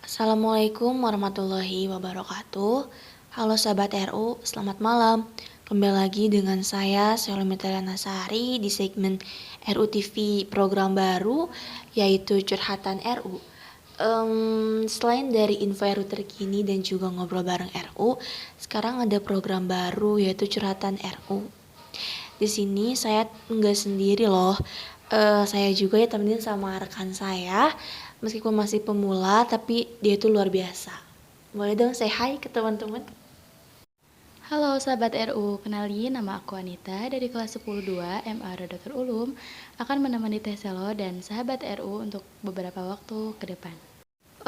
Assalamualaikum warahmatullahi wabarakatuh. Halo sahabat RU, selamat malam. Kembali lagi dengan saya, Syaulumita Nasari di segmen RU TV program baru, yaitu Curhatan RU. Selain dari info RU terkini dan juga ngobrol bareng RU, sekarang ada program baru yaitu Curhatan RU. Di sini saya nggak sendiri loh. Saya juga ya temenin sama rekan saya. Meskipun masih pemula, tapi dia itu luar biasa. Boleh dong say hi ke teman-teman? Halo sahabat RU, kenalin nama aku Anita dari kelas 10-2 MA Dr. Ulum akan menemani Teh Selo dan sahabat RU untuk beberapa waktu ke depan.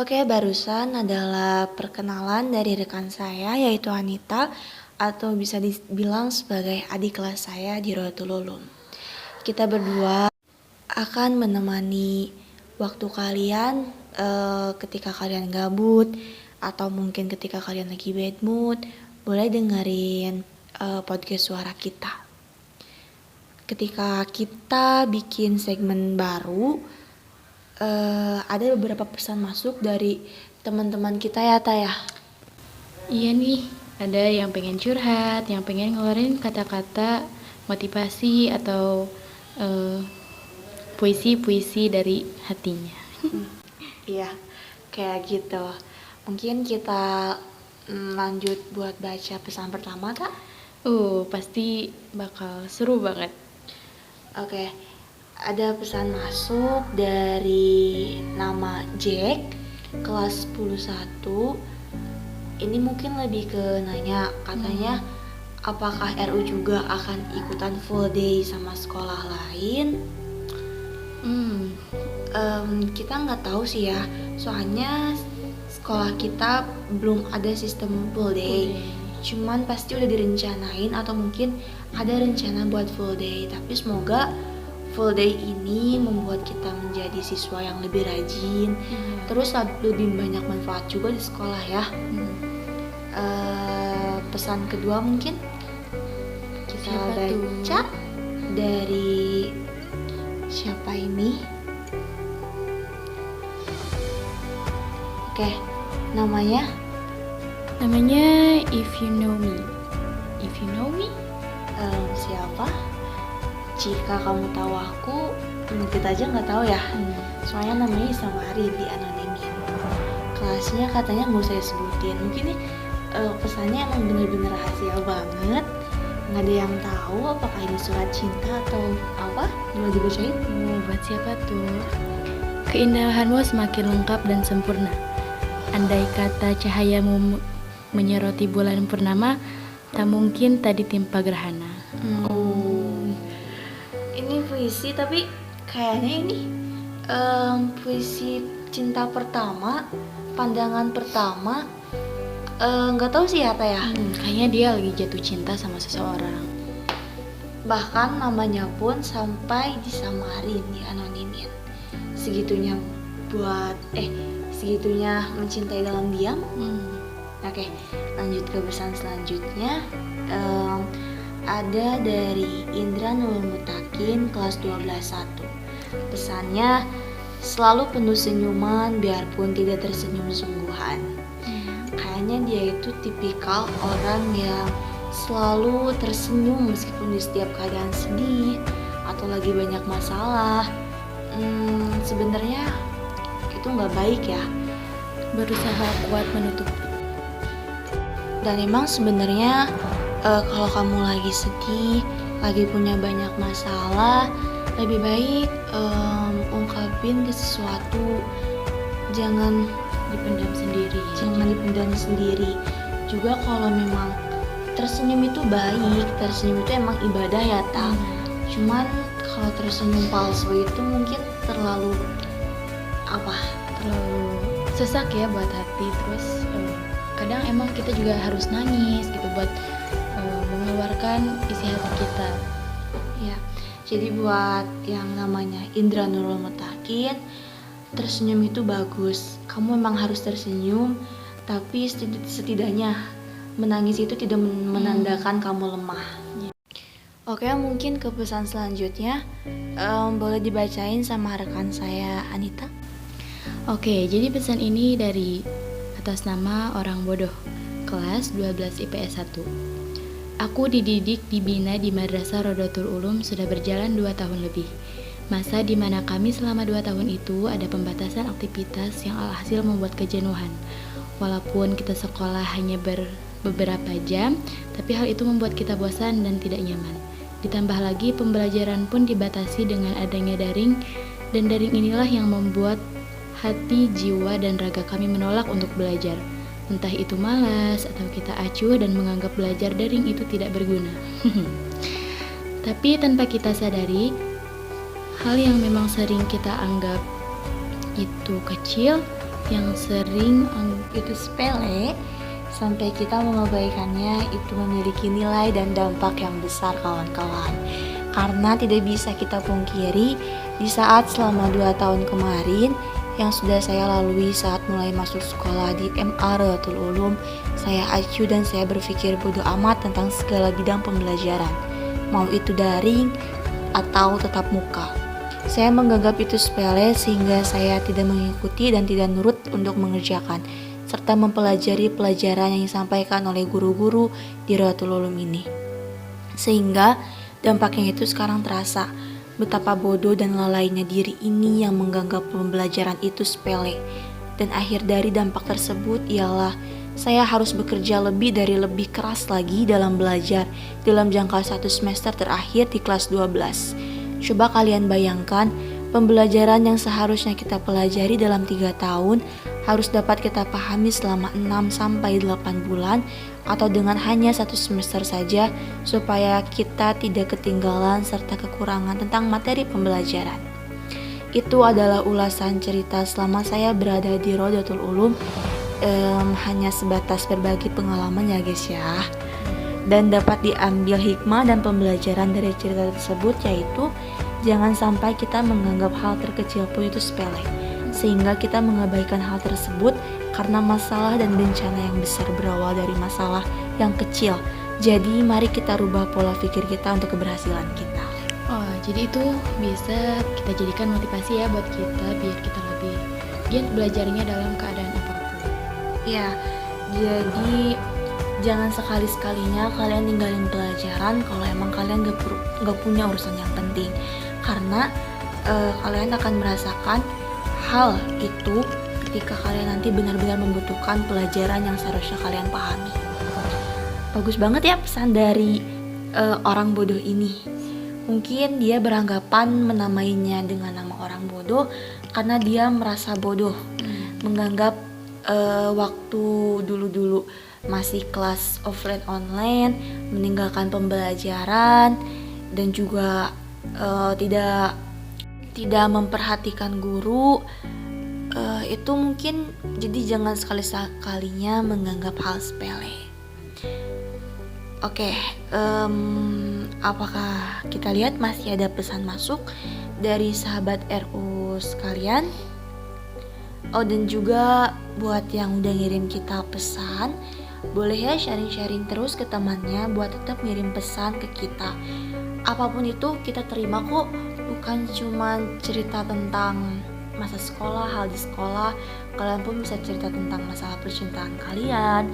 Oke, barusan adalah perkenalan dari rekan saya yaitu Anita atau bisa dibilang sebagai adik kelas saya di Rodatul Ulum. Kita berdua akan menemani waktu kalian ketika kalian gabut atau mungkin ketika kalian lagi bad mood, boleh dengerin podcast suara kita. Ketika kita bikin segmen baru, ada beberapa pesan masuk dari teman-teman kita ya Taya. Iya nih, ada yang pengen curhat, yang pengen ngeluarin kata-kata motivasi atau puisi-puisi dari hatinya. Iya, kayak gitu. Mungkin kita lanjut buat baca pesan pertama, Kak? Pasti bakal seru banget. Oke, ada pesan masuk dari nama Jack, kelas 101. Ini mungkin lebih ke nanya, katanya apakah RU juga akan ikutan full day sama sekolah lain? Kita nggak tahu sih ya, soalnya sekolah kita belum ada sistem full day. Cuman pasti udah direncanain atau mungkin ada rencana buat full day. Tapi semoga full day ini membuat kita menjadi siswa yang lebih rajin, terus lebih banyak manfaat juga di sekolah ya. Pesan kedua mungkin kita baca dari siapa ini? Oke, namanya If You Know Me. If You Know Me? Siapa? Jika kamu tahu aku, kita aja nggak tahu ya. Soalnya namanya Isamari di anonimin. Kelasnya katanya nggak usah disebutin. Mungkin nih pesannya emang bener-bener rahasia banget. Nggak ada yang tahu apakah ini surat cinta atau apa. Boleh dibacain? Buat siapa tuh? Keindahanmu semakin lengkap dan sempurna. Andai kata cahayamu menyoroti bulan purnama, tak mungkin tak ditimpa gerhana. Ini puisi tapi kayaknya ini puisi cinta pertama, pandangan pertama. Nggak tahu sih ya Teh ya. Kayaknya dia lagi jatuh cinta sama seseorang. Bahkan namanya pun sampai disamarin, di anonimin. Segitunya segitunya mencintai dalam diam. Oke, lanjut ke pesan selanjutnya. Ada dari Indra Nurul Mutakin kelas 12-1. Pesannya, selalu penuh senyuman biarpun tidak tersenyum sungguhan. Kayaknya dia itu tipikal orang yang selalu tersenyum meskipun di setiap keadaan sedih atau lagi banyak masalah. Sebenarnya itu nggak baik ya. Berusaha kuat menutupi. Dan emang sebenarnya kalau kamu lagi sedih, lagi punya banyak masalah, lebih baik ungkapin ke sesuatu. Jangan Dipendam sendiri. Juga kalau memang tersenyum itu baik, tersenyum itu emang ibadah ya tak. Cuman kalau tersenyum palsu itu mungkin terlalu sesak ya buat hati. Terus kadang emang kita juga harus nangis gitu buat mengeluarkan isi hati kita. Ya, jadi buat yang namanya Indra Nurul Mutakin, tersenyum itu bagus. Kamu memang harus tersenyum, tapi setidaknya menangis itu tidak menandakan kamu lemah. Oke, mungkin ke pesan selanjutnya boleh dibacain sama rekan saya Anita. Oke, jadi pesan ini dari atas nama orang bodoh, kelas 12 IPS 1. Aku dididik dibina di Madrasah Rodotul Ulum sudah berjalan 2 tahun lebih. Masa di mana kami selama 2 tahun itu ada pembatasan aktivitas yang alhasil membuat kejenuhan. Walaupun kita sekolah hanya beberapa jam, tapi hal itu membuat kita bosan dan tidak nyaman. Ditambah lagi pembelajaran pun dibatasi dengan adanya daring, dan daring inilah yang membuat hati, jiwa, dan raga kami menolak untuk belajar. Entah itu malas atau kita acuh dan menganggap belajar daring itu tidak berguna. Tapi tanpa kita sadari, hal yang memang sering kita anggap itu kecil, yang sering Itu sepele, sampai kita mengabaikannya itu memiliki nilai dan dampak yang besar kawan-kawan. Karena tidak bisa kita pungkiri, di saat selama 2 tahun kemarin yang sudah saya lalui saat mulai masuk sekolah di MA Rodotul Ulum, saya acuh dan saya berpikir bodoh amat tentang segala bidang pembelajaran, mau itu daring atau tetap muka. Saya menganggap itu sepele sehingga saya tidak mengikuti dan tidak nurut untuk mengerjakan serta mempelajari pelajaran yang disampaikan oleh guru-guru di Rodotul Ulum ini. Sehingga dampaknya itu sekarang terasa, betapa bodoh dan lalainya diri ini yang menganggap pembelajaran itu sepele. Dan akhir dari dampak tersebut ialah saya harus bekerja lebih keras lagi dalam belajar dalam jangka 1 semester terakhir di kelas 12. Coba kalian bayangkan, pembelajaran yang seharusnya kita pelajari dalam 3 tahun harus dapat kita pahami selama 6-8 bulan atau dengan hanya 1 semester saja, supaya kita tidak ketinggalan serta kekurangan tentang materi pembelajaran. Itu adalah ulasan cerita selama saya berada di Rodotul Ulum, hanya sebatas berbagi pengalaman ya guys ya. Dan dapat diambil hikmah dan pembelajaran dari cerita tersebut, yaitu jangan sampai kita menganggap hal terkecil pun itu sepele, sehingga kita mengabaikan hal tersebut karena masalah dan bencana yang besar berawal dari masalah yang kecil. Jadi mari kita rubah pola pikir kita untuk keberhasilan kita. Oh, jadi itu bisa kita jadikan motivasi ya buat kita, biar kita lebih giat belajarnya dalam keadaan apapun. Ya, jadi jangan sekali-sekalinya kalian ninggalin pelajaran kalau emang kalian gak punya urusan yang penting. Karena kalian akan merasakan hal itu ketika kalian nanti benar-benar membutuhkan pelajaran yang seharusnya kalian pahami. Bagus banget ya pesan dari orang bodoh ini. Mungkin dia beranggapan menamainya dengan nama orang bodoh karena dia merasa bodoh, menganggap waktu dulu-dulu masih kelas offline online, meninggalkan pembelajaran dan juga tidak memperhatikan guru, itu mungkin. Jadi jangan sekali-sekalinya menganggap hal sepele. Oke, apakah kita lihat masih ada pesan masuk dari sahabat RU sekalian? Oh, dan juga buat yang udah ngirim kita pesan, boleh ya sharing-sharing terus ke temannya buat tetap ngirim pesan ke kita. Apapun itu kita terima kok, bukan cuma cerita tentang masa sekolah, hal di sekolah. Kalian pun bisa cerita tentang masalah percintaan kalian,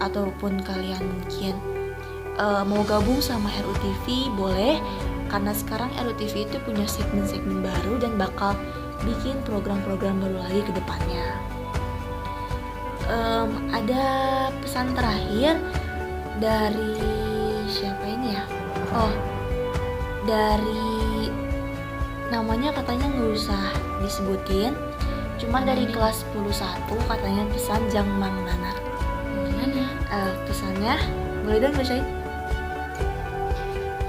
ataupun kalian mungkin mau gabung sama RUTV, boleh. Karena sekarang RUTV itu punya segmen-segmen baru dan bakal bikin program-program baru lagi ke depannya. Ada pesan terakhir dari siapa ini ya? Oh, dari namanya katanya nggak usah disebutin, cuma dari kelas 10-1 katanya pesan Jang Mang Nana. Mana? Pesannya boleh dong bacain?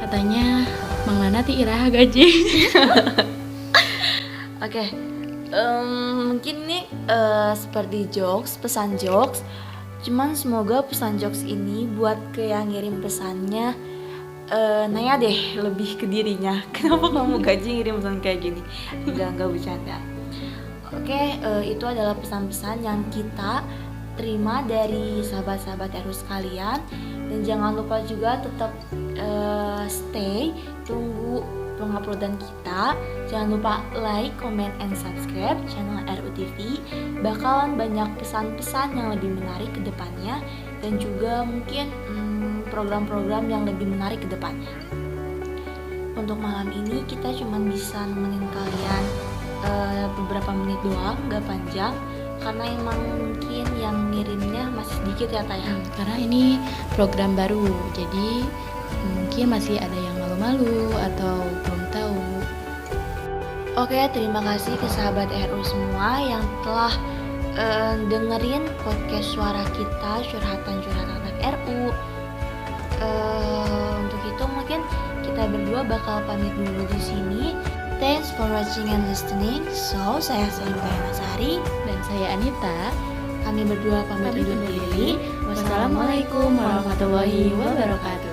Katanya Mang Nana ti iraha gaji. Oke, mungkin ini seperti pesan jokes. Cuman semoga pesan jokes ini buat ke yang ngirim pesannya nanya deh lebih ke dirinya. Kenapa kamu gaji ngirim pesan kayak gini? Enggak bercanda. Oke, itu adalah pesan-pesan yang kita terima dari sahabat-sahabat RU sekalian. Dan jangan lupa juga tetap stay, tunggu penguploadan kita. Jangan lupa like, comment, and subscribe channel RUTV. Bakalan banyak pesan-pesan yang lebih menarik ke depannya, dan juga mungkin program-program yang lebih menarik ke depannya. Untuk malam ini kita cuma bisa nemenin kalian beberapa menit doang, gak panjang, karena emang mungkin yang ngirimnya masih sedikit ya Taya. Karena ini program baru, jadi mungkin masih ada yang malu-malu atau belum tahu. Oke, terima kasih ke sahabat RU semua yang telah dengerin podcast suara kita, curhatan-curhatan anak RU. Untuk itu mungkin kita berdua bakal pamit dulu di sini. Thanks for watching and listening. So, saya Selma Nasari Dan saya Anita. Kami berdua pamit undur diri. Wassalamualaikum warahmatullahi wabarakatuh.